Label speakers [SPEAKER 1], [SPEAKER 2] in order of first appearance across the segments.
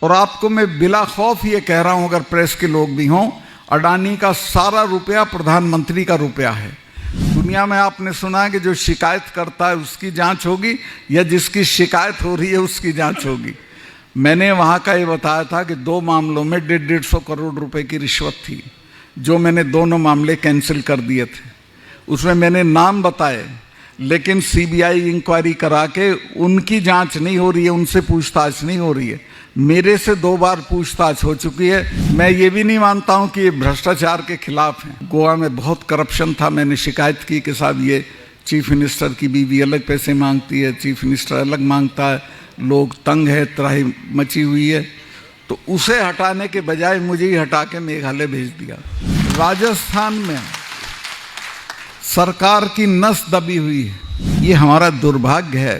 [SPEAKER 1] और आपको मैं बिला खौफ ये कह रहा हूं, अगर प्रेस के लोग भी हों, अडानी का सारा रुपया प्रधानमंत्री का रुपया है। दुनिया में आपने सुना है कि जो शिकायत करता है उसकी जांच होगी या जिसकी शिकायत हो रही है उसकी जांच होगी। मैंने वहाँ का ये बताया था कि 2 मामलों में 150 करोड़ रुपए की रिश्वत थी, जो मैंने दोनों मामले कैंसिल कर दिए थे। उसमें मैंने नाम बताए, लेकिन सीबीआई इंक्वायरी करा के उनकी जांच नहीं हो रही है, उनसे पूछताछ नहीं हो रही है। मेरे से 2 बार पूछताछ हो चुकी है। मैं ये भी नहीं मानता हूँ कि ये भ्रष्टाचार के खिलाफ हैं। गोवा में बहुत करप्शन था, मैंने शिकायत की कि साहब ये चीफ मिनिस्टर की बीवी अलग पैसे मांगती है, चीफ मिनिस्टर अलग मांगता है, लोग तंग है, त्राही मची हुई है। तो उसे हटाने के बजाय मुझे ही हटा के मेघालय भेज दिया। राजस्थान में सरकार की नस दबी हुई है। ये हमारा दुर्भाग्य है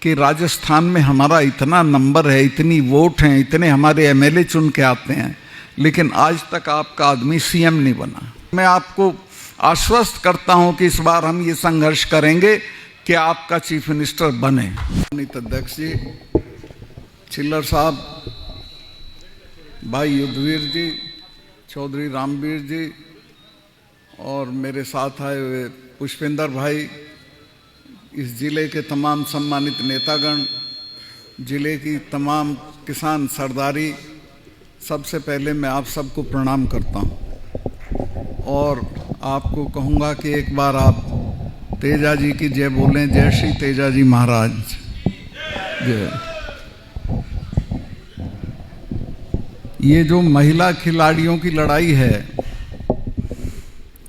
[SPEAKER 1] कि राजस्थान में हमारा इतना नंबर है, इतनी वोट हैं, इतने हमारे एमएलए चुन के आते हैं, लेकिन आज तक आपका आदमी सीएम नहीं बना। मैं आपको आश्वस्त करता हूं कि इस बार हम ये संघर्ष करेंगे कि आपका चीफ मिनिस्टर बने। अध्यक्ष जी, चिल्लर साहब, भाई युद्धवीर जी, चौधरी रामवीर जी और मेरे साथ आए हुए पुष्पेंद्र भाई, इस जिले के तमाम सम्मानित नेतागण, जिले की तमाम किसान सरदारी, सबसे पहले मैं आप सबको प्रणाम करता हूं और आपको कहूँगा कि एक बार आप तेजा जी की जय बोलें। जय श्री तेजा जी महाराज जय। ये जो महिला खिलाड़ियों की लड़ाई है,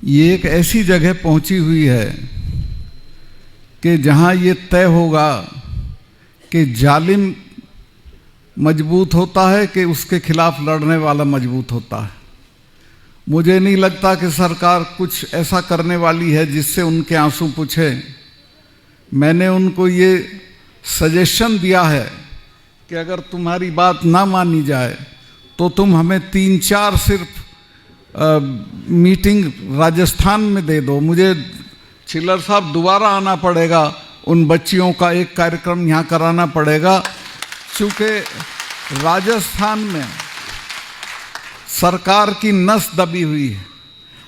[SPEAKER 1] ये एक ऐसी जगह पहुंची हुई है कि जहां ये तय होगा कि जालिम मजबूत होता है कि उसके खिलाफ लड़ने वाला मजबूत होता है। मुझे नहीं लगता कि सरकार कुछ ऐसा करने वाली है जिससे उनके आंसू पूछे। मैंने उनको ये सजेशन दिया है कि अगर तुम्हारी बात ना मानी जाए तो तुम हमें 3-4 सिर्फ मीटिंग राजस्थान में दे दो। मुझे चिल्लर साहब दोबारा आना पड़ेगा, उन बच्चियों का एक कार्यक्रम यहाँ कराना पड़ेगा, क्योंकि राजस्थान में सरकार की नस दबी हुई है।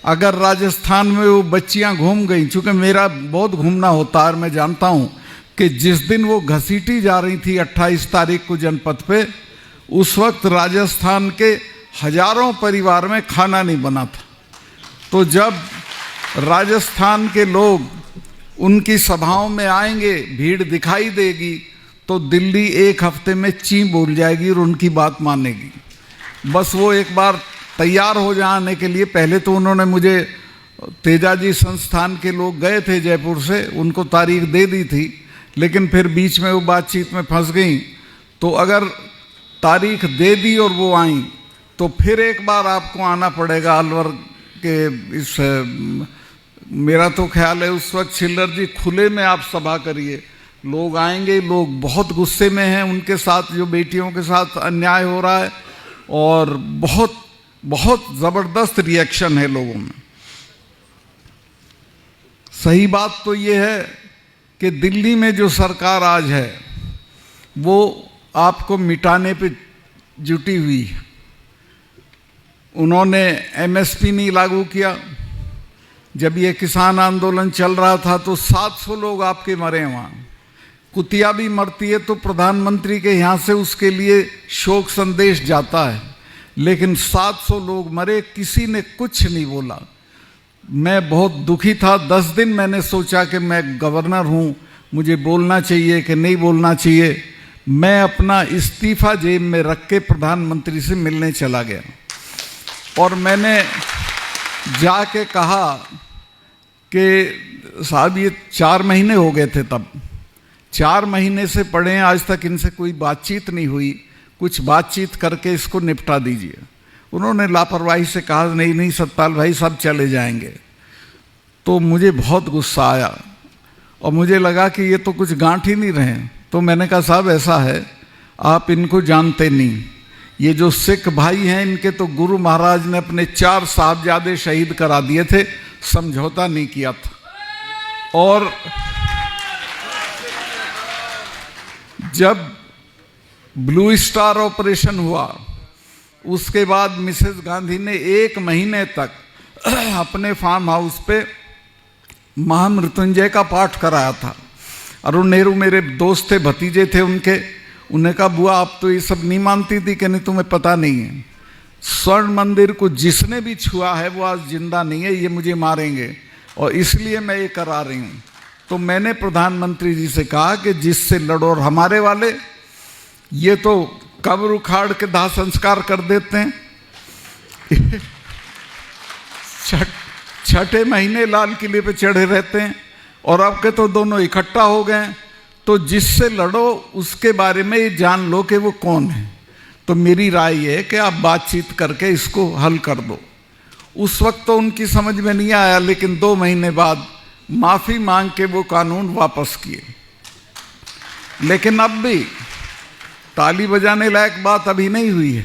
[SPEAKER 1] अगर राजस्थान में वो बच्चियाँ घूम गई, चूँकि मेरा बहुत घूमना होता है, मैं जानता हूँ कि जिस दिन वो घसीटी जा रही थी 28 तारीख को जनपद पे, उस वक्त राजस्थान के हजारों परिवार में खाना नहीं बना था। तो जब राजस्थान के लोग उनकी सभाओं में आएंगे, भीड़ दिखाई देगी, तो दिल्ली 1 हफ्ते में ची बोल जाएगी और उनकी बात मानेगी। बस वो एक बार तैयार हो जाने के लिए, पहले तो उन्होंने मुझे, तेजाजी संस्थान के लोग गए थे जयपुर से, उनको तारीख दे दी थी, लेकिन फिर बीच में वो बातचीत में फंस गई। तो अगर तारीख दे दी और वो आई, तो फिर एक बार आपको आना पड़ेगा अलवर के इस, मेरा तो ख्याल है उस वक्त चिल्लर जी खुले में आप सभा करिए, लोग आएंगे। लोग बहुत गुस्से में हैं उनके साथ, जो बेटियों के साथ अन्याय हो रहा है, और बहुत बहुत ज़बरदस्त रिएक्शन है लोगों में। सही बात तो ये है कि दिल्ली में जो सरकार आज है वो आपको मिटाने पे जुटी हुई है। उन्होंने एमएसपी नहीं लागू किया। जब ये किसान आंदोलन चल रहा था तो 700 लोग आपके मरे वहाँ। कुतिया भी मरती है तो प्रधानमंत्री के यहाँ से उसके लिए शोक संदेश जाता है, लेकिन 700 लोग मरे, किसी ने कुछ नहीं बोला। मैं बहुत दुखी था। 10 दिन मैंने सोचा कि मैं गवर्नर हूँ, मुझे बोलना चाहिए कि नहीं बोलना चाहिए। मैं अपना इस्तीफा जेब में रख के प्रधानमंत्री से मिलने चला गया और मैंने जाके कहा कि साहब ये 4 महीने हो गए थे, तब 4 महीने से पड़े हैं, आज तक इनसे कोई बातचीत नहीं हुई, कुछ बातचीत करके इसको निपटा दीजिए। उन्होंने लापरवाही से कहा नहीं नहीं सतपाल भाई सब चले जाएंगे। तो मुझे बहुत गुस्सा आया और मुझे लगा कि ये तो कुछ गांठ ही नहीं रहे। तो मैंने कहा साहब ऐसा है, आप इनको जानते नहीं, ये जो सिख भाई हैं इनके तो गुरु महाराज ने अपने 4 साहबजादे शहीद करा दिए थे, समझौता नहीं किया था। और जब ब्लू स्टार ऑपरेशन हुआ, उसके बाद मिसेस गांधी ने 1 महीने तक अपने फार्म हाउस पे महामृत्युंजय का पाठ कराया था। अरुण नेहरू मेरे दोस्त थे, भतीजे थे उनके। उन्हें कहा बुआ आप तो ये सब नहीं मानती थी, कि नहीं तुम्हें पता नहीं है, स्वर्ण मंदिर को जिसने भी छुआ है वो आज जिंदा नहीं है, ये मुझे मारेंगे और इसलिए मैं ये करा रही हूँ। तो मैंने प्रधानमंत्री जी से कहा कि जिससे लड़ो, और हमारे वाले ये तो कब्र उखाड़ के दाह संस्कार कर देते हैं छठे महीने लाल किले पे चढ़े रहते हैं, और अब के तो दोनों इकट्ठा हो गए। तो जिससे लड़ो उसके बारे में ये जान लो कि वो कौन है। तो मेरी राय ये है कि आप बातचीत करके इसको हल कर दो। उस वक्त तो उनकी समझ में नहीं आया, लेकिन 2 महीने बाद माफी मांग के वो कानून वापस किए। लेकिन अब भी ताली बजाने लायक बात अभी नहीं हुई है।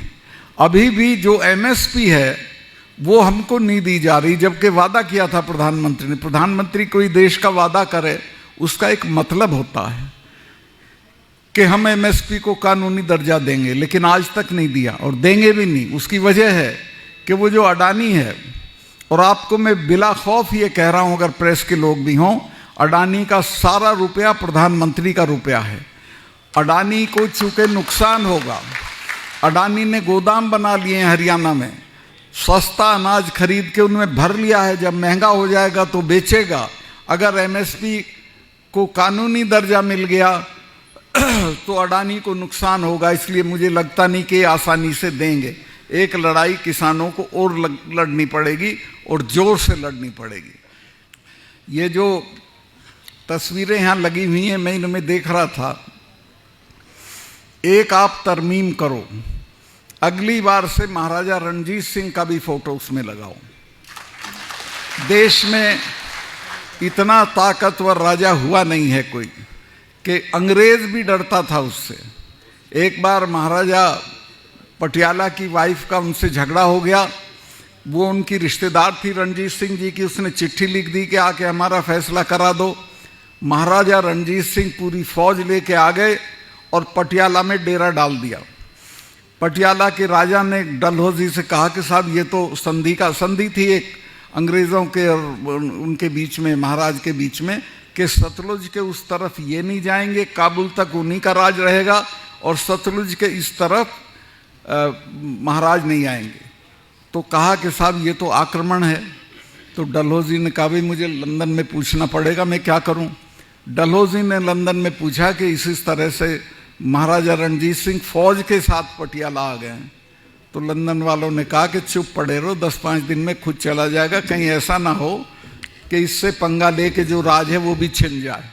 [SPEAKER 1] अभी भी जो एमएसपी है वो हमको नहीं दी जा रही, जबकि वादा किया था प्रधानमंत्री ने। प्रधानमंत्री कोई देश का वादा करे उसका एक मतलब होता है कि हम एमएसपी को कानूनी दर्जा देंगे, लेकिन आज तक नहीं दिया और देंगे भी नहीं। उसकी वजह है कि वो जो अडानी है, और आपको मैं बिला खौफ ये कह रहा हूं, अगर प्रेस के लोग भी हों, अडानी का सारा रुपया प्रधानमंत्री का रुपया है। अडानी को चूंकि नुकसान होगा, अडानी ने गोदाम बना लिए हैं हरियाणा में, सस्ता अनाज खरीद के उनमें भर लिया है, जब महंगा हो जाएगा तो बेचेगा। अगर एमएसपी को कानूनी दर्जा मिल गया तो अडानी को नुकसान होगा, इसलिए मुझे लगता नहीं कि आसानी से देंगे। एक लड़ाई किसानों को और लड़नी पड़ेगी और जोर से लड़नी पड़ेगी। ये जो तस्वीरें यहाँ लगी हुई हैं, मैं इनमें देख रहा था, एक आप तरमीम करो, अगली बार से महाराजा रणजीत सिंह का भी फोटो उसमें लगाओ। देश में इतना ताकतवर राजा हुआ नहीं है कोई कि अंग्रेज भी डरता था उससे। एक बार महाराजा पटियाला की वाइफ का उनसे झगड़ा हो गया, वो उनकी रिश्तेदार थी रणजीत सिंह जी की, उसने चिट्ठी लिख दी कि आके हमारा फैसला करा दो। महाराजा रणजीत सिंह पूरी फौज लेके आ गए और पटियाला में डेरा डाल दिया। पटियाला के राजा ने डलहौजी से कहा कि साहब ये तो संधि थी एक अंग्रेज़ों के और उनके बीच में, महाराज के बीच में, कि सतलुज के उस तरफ ये नहीं जाएंगे, काबुल तक उन्हीं का राज रहेगा, और सतलुज के इस तरफ महाराज नहीं आएंगे। तो कहा कि साहब ये तो आक्रमण है। तो डलहौजी ने कहा भाई मुझे लंदन में पूछना पड़ेगा, मैं क्या करूं। डलहौजी ने लंदन में पूछा कि इस तरह से महाराजा रणजीत सिंह फौज के साथ पटियाला आ गए हैं। तो लंदन वालों ने कहा कि चुप पड़े रहो, 10-5 दिन में खुद चला जाएगा, कहीं ऐसा ना हो कि इससे पंगा लेके जो राज है वो भी छिन जाए।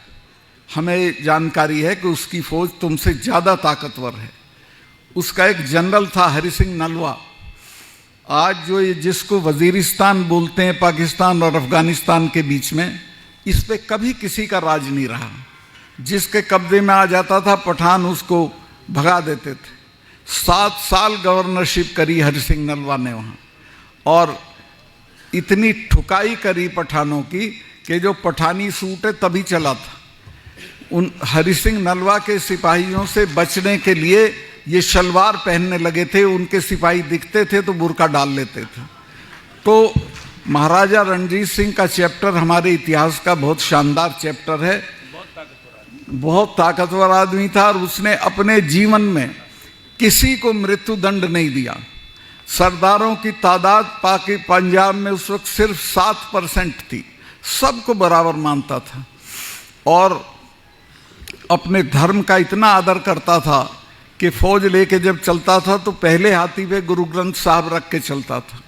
[SPEAKER 1] हमें जानकारी है कि उसकी फौज तुमसे ज़्यादा ताकतवर है। उसका एक जनरल था हरि सिंह नलवा, आज जो ये जिसको वजीरिस्तान बोलते हैं पाकिस्तान और अफगानिस्तान के बीच में, इस पे कभी किसी का राज नहीं रहा। जिसके कब्जे में आ जाता था पठान उसको भगा देते थे। 7 साल गवर्नरशिप करी हरि सिंह नलवा ने वहाँ, और इतनी ठुकाई करी पठानों की कि जो पठानी सूट है तभी चला था। उन हरि सिंह नलवा के सिपाहियों से बचने के लिए ये शलवार पहनने लगे थे। उनके सिपाही दिखते थे तो बुर्का डाल लेते थे। तो महाराजा रणजीत सिंह का चैप्टर हमारे इतिहास का बहुत शानदार चैप्टर है। बहुत ताकतवर आदमी था और उसने अपने जीवन में किसी को मृत्यु दंड नहीं दिया। सरदारों की तादाद पंजाब में उस वक्त सिर्फ 7% थी, सबको बराबर मानता था और अपने धर्म का इतना आदर करता था कि फौज लेके जब चलता था तो पहले हाथी पे गुरु ग्रंथ साहब रख के चलता था।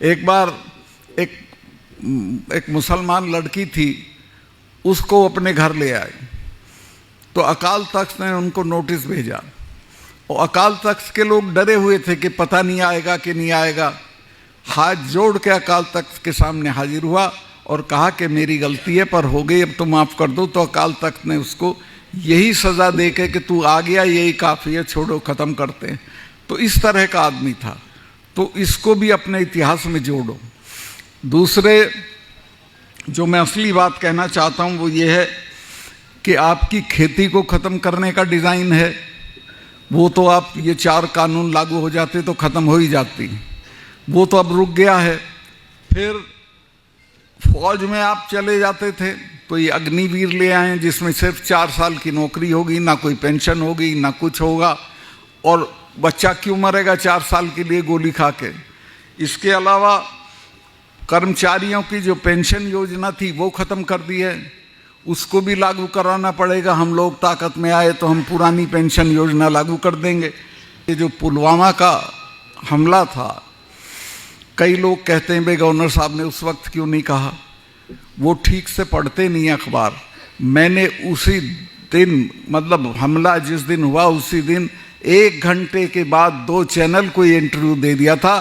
[SPEAKER 1] एक बार एक मुसलमान लड़की थी, उसको अपने घर ले आए तो अकाल तख्त ने उनको नोटिस भेजा और अकाल तख्त के लोग डरे हुए थे कि पता नहीं आएगा कि नहीं आएगा। हाथ जोड़ के अकाल तख्त के सामने हाजिर हुआ और कहा कि मेरी गलती है पर हो गई, अब तो माफ़ कर दो। तो अकाल तख्त ने उसको यही सज़ा दे के कि तू आ गया यही काफ़ी है, छोड़ो ख़त्म करते हैं। तो इस तरह का आदमी था, तो इसको भी अपने इतिहास में जोड़ो। दूसरे जो मैं असली बात कहना चाहता हूँ वो ये है कि आपकी खेती को ख़त्म करने का डिज़ाइन है, वो तो आप ये 4 कानून लागू हो जाते तो ख़त्म हो ही जाती, वो तो अब रुक गया है। फिर फौज में आप चले जाते थे तो ये अग्निवीर ले आए जिसमें सिर्फ 4 साल की नौकरी होगी, ना कोई पेंशन होगी, ना कुछ होगा, और बच्चा क्यों मरेगा 4 साल के लिए गोली खा के। इसके अलावा कर्मचारियों की जो पेंशन योजना थी वो ख़त्म कर दी है, उसको भी लागू कराना पड़ेगा। हम लोग ताकत में आए तो हम पुरानी पेंशन योजना लागू कर देंगे। ये जो पुलवामा का हमला था, कई लोग कहते हैं भाई गवर्नर साहब ने उस वक्त क्यों नहीं कहा, वो ठीक से पढ़ते नहीं अखबार। मैंने उसी दिन, मतलब हमला जिस दिन हुआ उसी दिन 1 घंटे के बाद 2 चैनल को ये इंटरव्यू दे दिया था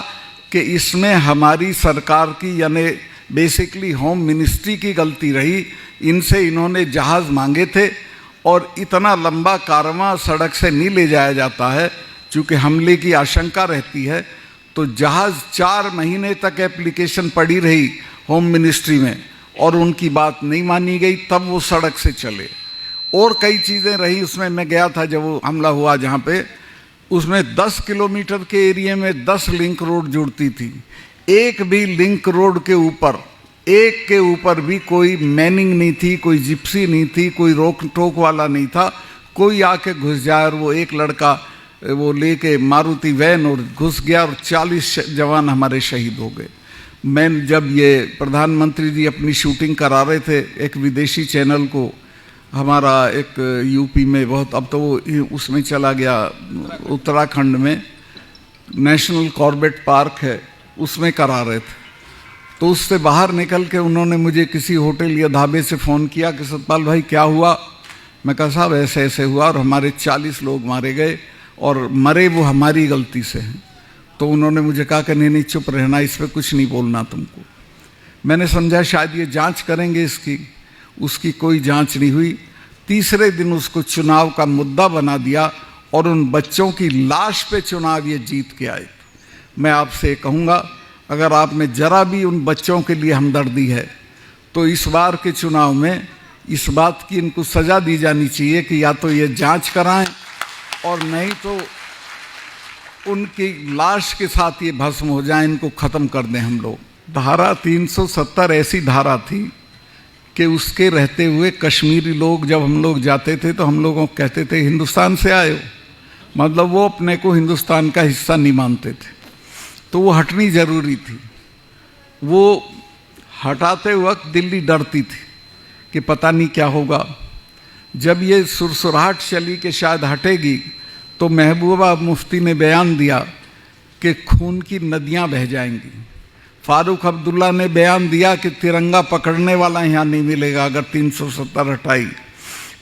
[SPEAKER 1] कि इसमें हमारी सरकार की, यानी बेसिकली होम मिनिस्ट्री की गलती रही। इनसे इन्होंने जहाज़ मांगे थे और इतना लंबा कारवां सड़क से नहीं ले जाया जाता है, चूँकि हमले की आशंका रहती है। तो जहाज़ 4 महीने तक एप्लीकेशन पड़ी रही होम मिनिस्ट्री में और उनकी बात नहीं मानी गई, तब वो सड़क से चले। और कई चीज़ें रही उसमें। मैं गया था जब वो हमला हुआ जहाँ पे, उसमें 10 किलोमीटर के एरिया में 10 लिंक रोड जुड़ती थी। एक भी लिंक रोड के ऊपर, एक के ऊपर भी कोई मैनिंग नहीं थी, कोई जिप्सी नहीं थी, कोई रोक टोक वाला नहीं था। कोई आके घुस जाए और वो एक लड़का वो लेके मारुति वैन और घुस गया और 40 जवान हमारे शहीद हो गए। मैं जब ये प्रधानमंत्री जी अपनी शूटिंग करा रहे थे एक विदेशी चैनल को, हमारा एक यूपी में बहुत, अब तो वो उसमें चला गया, उत्तराखंड में नेशनल कॉर्बेट पार्क है, उसमें करा रहे थे। तो उससे बाहर निकल के उन्होंने मुझे किसी होटल या ढाबे से फ़ोन किया कि सतपाल भाई क्या हुआ। मैं कहा साहब ऐसे ऐसे हुआ और हमारे 40 लोग मारे गए और मरे वो हमारी गलती से हैं। तो उन्होंने मुझे कहा कि नहीं चुप रहना, इस पर कुछ नहीं बोलना तुमको। मैंने समझा शायद ये जांच करेंगे इसकी, उसकी कोई जांच नहीं हुई। तीसरे दिन उसको चुनाव का मुद्दा बना दिया और उन बच्चों की लाश पे चुनाव ये जीत के आए। मैं आपसे कहूँगा अगर आप में जरा भी उन बच्चों के लिए हमदर्दी है तो इस बार के चुनाव में इस बात की इनको सज़ा दी जानी चाहिए कि या तो ये जांच कराएं और नहीं तो उनकी लाश के साथ ये भस्म हो जाए, इनको ख़त्म कर दें हम लोग। धारा 370 ऐसी धारा थी कि उसके रहते हुए कश्मीरी लोग जब हम लोग जाते थे तो हम लोगों को कहते थे हिंदुस्तान से आए हो, मतलब वो अपने को हिंदुस्तान का हिस्सा नहीं मानते थे। तो वो हटनी ज़रूरी थी। वो हटाते वक्त दिल्ली डरती थी कि पता नहीं क्या होगा। जब ये सुरसुराहट चली कि शायद हटेगी तो महबूबा मुफ्ती ने बयान दिया कि खून की नदियां बह जाएंगी। फारूक अब्दुल्ला ने बयान दिया कि तिरंगा पकड़ने वाला यहाँ नहीं मिलेगा अगर 370 हटाई।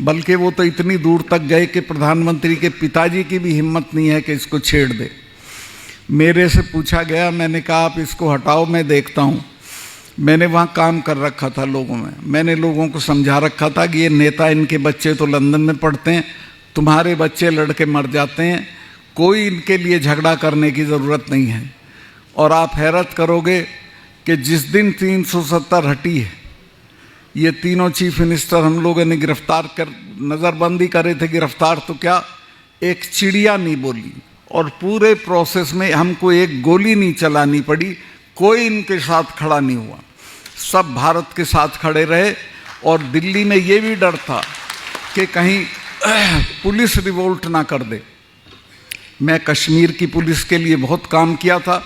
[SPEAKER 1] बल्कि वो तो इतनी दूर तक गए कि प्रधानमंत्री के पिताजी की भी हिम्मत नहीं है कि इसको छेड़ दे। मेरे से पूछा गया, मैंने कहा आप इसको हटाओ मैं देखता हूँ। मैंने वहाँ काम कर रखा था लोगों में, मैंने लोगों को समझा रखा था कि ये नेता, इनके बच्चे तो लंदन में पढ़ते हैं, तुम्हारे बच्चे लड़के मर जाते हैं, कोई इनके लिए झगड़ा करने की ज़रूरत नहीं है। और आप हैरत करोगे कि जिस दिन 370 हटी है, ये तीनों चीफ मिनिस्टर हम लोगों ने गिरफ्तार कर, नज़रबंदी करे थे गिरफ्तार, तो क्या एक चिड़िया नहीं बोली और पूरे प्रोसेस में हमको एक गोली नहीं चलानी पड़ी, कोई इनके साथ खड़ा नहीं हुआ, सब भारत के साथ खड़े रहे। और दिल्ली में ये भी डर था कि कहीं पुलिस रिवोल्ट ना कर दे। मैं कश्मीर की पुलिस के लिए बहुत काम किया था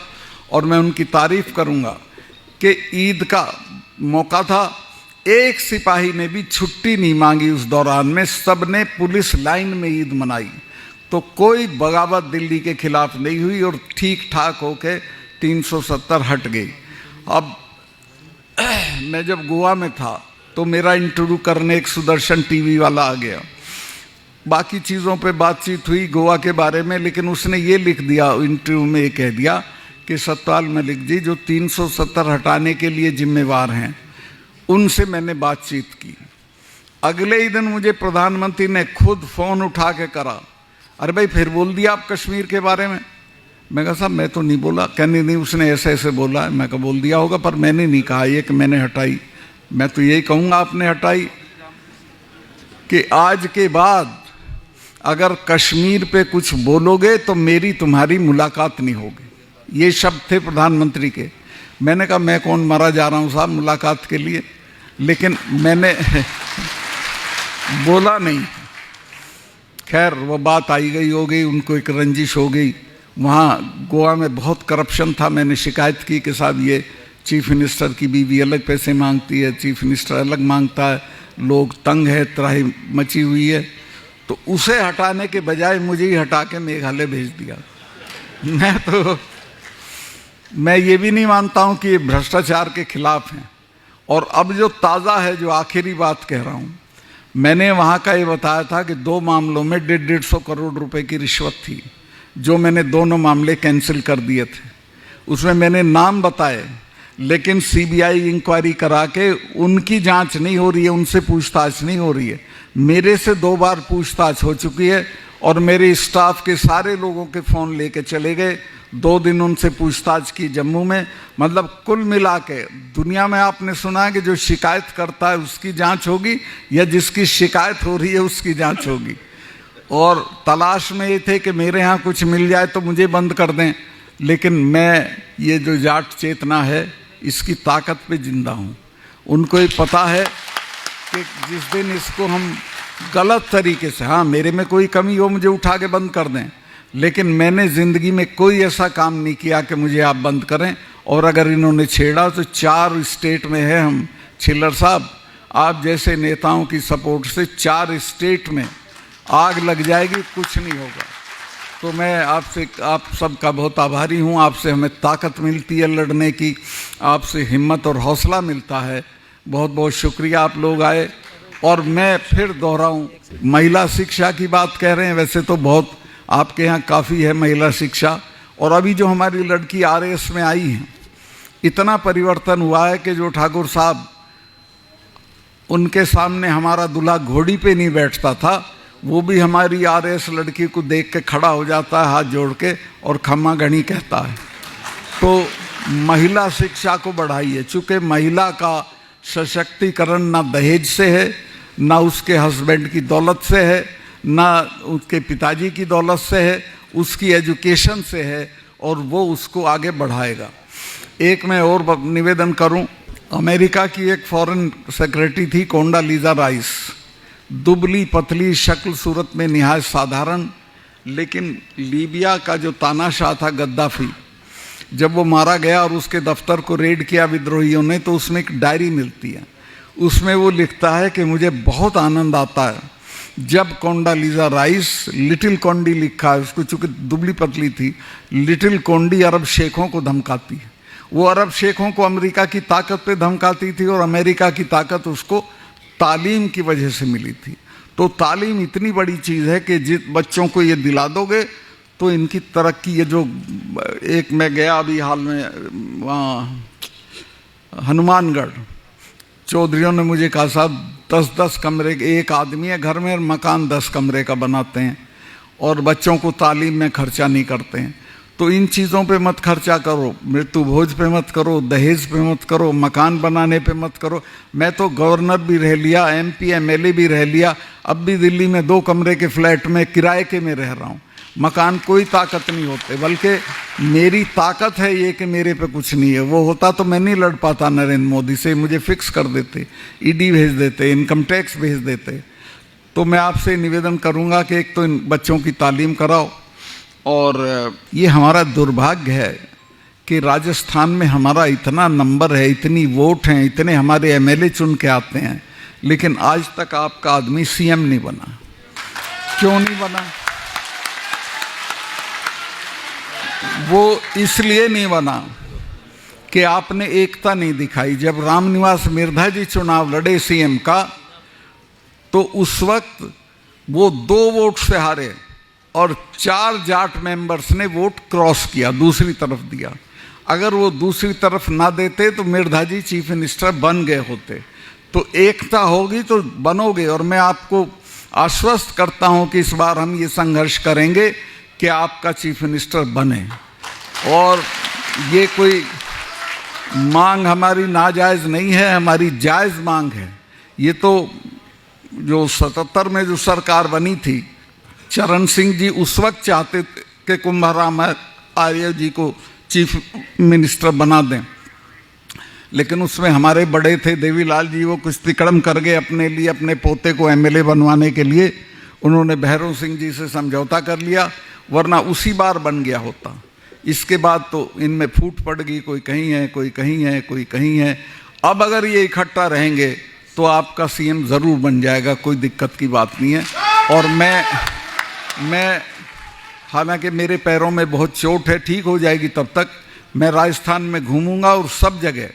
[SPEAKER 1] और मैं उनकी तारीफ करूंगा कि ईद का मौका था, एक सिपाही ने भी छुट्टी नहीं मांगी उस दौरान में, सब ने पुलिस लाइन में ईद मनाई। तो कोई बगावत दिल्ली के खिलाफ नहीं हुई और ठीक ठाक होके 370 हट गई। अब मैं जब गोवा में था तो मेरा इंटरव्यू करने एक सुदर्शन टीवी वाला आ गया, बाकी चीज़ों पे बातचीत हुई गोवा के बारे में, लेकिन उसने ये लिख दिया इंटरव्यू में, ये कह दिया कि सतपाल मलिक जी जो 370 हटाने के लिए जिम्मेवार हैं उनसे मैंने बातचीत की। अगले ही दिन मुझे प्रधानमंत्री ने खुद फ़ोन उठा के करा, अरे भाई फिर बोल दिया आप कश्मीर के बारे में। मैं कहा साहब मैं तो नहीं बोला। कहने नहीं उसने ऐसे ऐसे बोला है। मैं कहा बोल दिया होगा पर मैंने नहीं कहा ये कि मैंने हटाई, मैं तो यही कहूँगा आपने हटाई। कि आज के बाद अगर कश्मीर पे कुछ बोलोगे तो मेरी तुम्हारी मुलाकात नहीं होगी। ये शब्द थे प्रधानमंत्री के। मैंने कहा मैं कौन मरा जा रहा हूँ साहब मुलाकात के लिए, लेकिन मैंने बोला नहीं। खैर वो बात आई गई हो गई, उनको एक रंजिश हो गई। वहाँ गोवा में बहुत करप्शन था। मैंने शिकायत की कि साहब ये चीफ मिनिस्टर की बीवी अलग पैसे मांगती है, चीफ मिनिस्टर अलग मांगता है, लोग तंग है, त्राही मची हुई है। तो उसे हटाने के बजाय मुझे ही हटा के मेघालय भेज दिया। मैं ये भी नहीं मानता हूँ कि ये भ्रष्टाचार के खिलाफ हैं। और अब जो ताज़ा है, जो आखिरी बात कह रहा हूँ, मैंने वहाँ का ये बताया था कि 2 मामलों में 150 करोड़ रुपए की रिश्वत थी, जो मैंने दोनों मामले कैंसिल कर दिए थे। उसमें मैंने नाम बताए, लेकिन सीबीआई इंक्वायरी करा के उनकी जांच नहीं हो रही है, उनसे पूछताछ नहीं हो रही है। मेरे से 2 बार पूछताछ हो चुकी है और मेरे स्टाफ के सारे लोगों के फ़ोन लेके चले गए। 2 दिन उनसे पूछताछ की जम्मू में। मतलब कुल मिला के दुनिया में आपने सुना है कि जो शिकायत करता है उसकी जांच होगी, या जिसकी शिकायत हो रही है उसकी जांच होगी। और तलाश में ये थे कि मेरे यहाँ कुछ मिल जाए तो मुझे बंद कर दें, लेकिन मैं ये जो जाट चेतना है इसकी ताकत पे जिंदा हूँ। उनको ये पता है कि जिस दिन इसको हम गलत तरीके से, हाँ मेरे में कोई कमी हो मुझे उठा के बंद कर दें, लेकिन मैंने ज़िंदगी में कोई ऐसा काम नहीं किया कि मुझे आप बंद करें। और अगर इन्होंने छेड़ा तो 4 स्टेट में है हम। छिल्लर साहब, आप जैसे नेताओं की सपोर्ट से 4 स्टेट में आग लग जाएगी, कुछ नहीं होगा। तो मैं आपसे, आप सबका बहुत आभारी हूँ। आपसे हमें ताकत मिलती है लड़ने की, आपसे हिम्मत और हौसला मिलता है। बहुत बहुत शुक्रिया आप लोग आए। और मैं फिर दोहराऊँ, महिला शिक्षा की बात कह रहे हैं, वैसे तो बहुत आपके यहाँ काफ़ी है महिला शिक्षा। और अभी जो हमारी लड़की RAS में आई है, इतना परिवर्तन हुआ है कि जो ठाकुर साहब उनके सामने हमारा दूल्हा घोड़ी पे नहीं बैठता था, वो भी हमारी RAS लड़की को देख के खड़ा हो जाता है हाथ जोड़ के और खम्मा गणी कहता है। तो महिला शिक्षा को बढ़ाइए, चूँकि महिला का सशक्तिकरण ना दहेज से है, ना उसके हस्बैंड की दौलत से है, ना उसके पिताजी की दौलत से है, उसकी एजुकेशन से है, और वो उसको आगे बढ़ाएगा। एक मैं और निवेदन करूं, अमेरिका की एक फॉरेन सेक्रेटरी थी कोंडालीजा राइस, दुबली पतली, शक्ल सूरत में निहायत साधारण, लेकिन लीबिया का जो तानाशाह था गद्दाफी, जब वो मारा गया और उसके दफ्तर को रेड किया विद्रोहियों ने, तो उसमें एक डायरी मिलती है। उसमें वो लिखता है कि मुझे बहुत आनंद आता है जब कोंडालीजा राइस, लिटिल कोंडी लिखा है उसको, चूँकि दुबली पतली थी, लिटिल कोंडी अरब शेखों को धमकाती है। वो अरब शेखों को अमेरिका की ताकत पे धमकाती थी, और अमेरिका की ताकत उसको तालीम की वजह से मिली थी। तो तालीम इतनी बड़ी चीज़ है कि जिस बच्चों को ये दिला दोगे तो इनकी तरक्की, ये जो एक मैं गया अभी हाल में वहाँ हनुमानगढ़, चौधरियों ने मुझे कहा साहब 10-10 कमरे के एक आदमी है घर में, और मकान 10 कमरे का बनाते हैं, और बच्चों को तालीम में खर्चा नहीं करते हैं। तो इन चीज़ों पे मत खर्चा करो, मृत्यु भोज पे मत करो, दहेज पे मत करो, मकान बनाने पे मत करो। मैं तो गवर्नर भी रह लिया, MP MLA भी रह लिया, अब भी दिल्ली में 2 कमरे के फ्लैट में किराए के में रह रहा हूँ। मकान कोई ताकत नहीं होते, बल्कि मेरी ताकत है ये कि मेरे पे कुछ नहीं है। वो होता तो मैं नहीं लड़ पाता नरेंद्र मोदी से, मुझे फिक्स कर देते, ED भेज देते, इनकम टैक्स भेज देते। तो मैं आपसे निवेदन करूँगा कि एक तो इन बच्चों की तालीम कराओ। और ये हमारा दुर्भाग्य है कि राजस्थान में हमारा इतना नंबर है, इतनी वोट हैं, इतने हमारे MLA चुन के आते हैं, लेकिन आज तक आपका आदमी CM नहीं बना। क्यों नहीं बना? वो इसलिए नहीं बना कि आपने एकता नहीं दिखाई। जब रामनिवास मिर्धा जी चुनाव लड़े CM का, तो उस वक्त वो 2 वोट से हारे, और 4 जाट मेंबर्स ने वोट क्रॉस किया, दूसरी तरफ दिया। अगर वो दूसरी तरफ ना देते तो मिर्धा जी चीफ मिनिस्टर बन गए होते। तो एकता होगी तो बनोगे, और मैं आपको आश्वस्त करता हूं कि इस बार हम ये संघर्ष करेंगे कि आपका चीफ मिनिस्टर बने। और ये कोई मांग हमारी नाजायज़ नहीं है, हमारी जायज़ मांग है। ये तो जो 77 में जो सरकार बनी थी, चरण सिंह जी उस वक्त चाहते थे कि कुंभाराम आर्य जी को चीफ मिनिस्टर बना दें, लेकिन उसमें हमारे बड़े थे देवीलाल जी, वो कुछ तिकड़म कर गए अपने लिए, अपने पोते को एमएलए बनवाने के लिए। उन्होंने भैरव सिंह जी से समझौता कर लिया, वरना उसी बार बन गया होता। इसके बाद तो इनमें फूट पड़ गई, कोई कहीं है, कोई कहीं है, कोई कहीं है। अब अगर ये इकट्ठा रहेंगे तो आपका सीएम ज़रूर बन जाएगा, कोई दिक्कत की बात नहीं है। और मैं हालांकि मेरे पैरों में बहुत चोट है, ठीक हो जाएगी तब तक मैं राजस्थान में घूमूंगा और सब जगह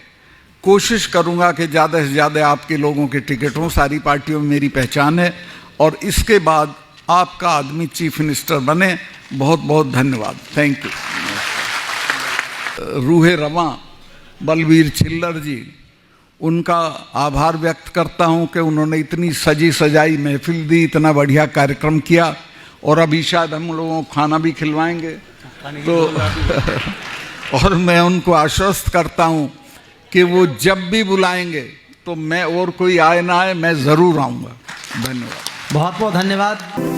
[SPEAKER 1] कोशिश करूंगा कि ज़्यादा से ज़्यादा आपके लोगों के टिकट हों। सारी पार्टियों में मेरी पहचान है, और इसके बाद आपका आदमी चीफ मिनिस्टर बने। बहुत बहुत धन्यवाद, थैंक यू। रूहे रवां बलबीर छिल्लर जी, उनका आभार व्यक्त करता हूं कि उन्होंने इतनी सजी सजाई महफिल दी, इतना बढ़िया कार्यक्रम किया, और अभी शायद हम लोगों को खाना भी खिलवाएंगे। तो और मैं उनको आश्वस्त करता हूं कि वो जब भी बुलाएंगे तो मैं, और कोई आए ना आए, मैं ज़रूर आऊँगा। धन्यवाद,
[SPEAKER 2] बहुत बहुत धन्यवाद।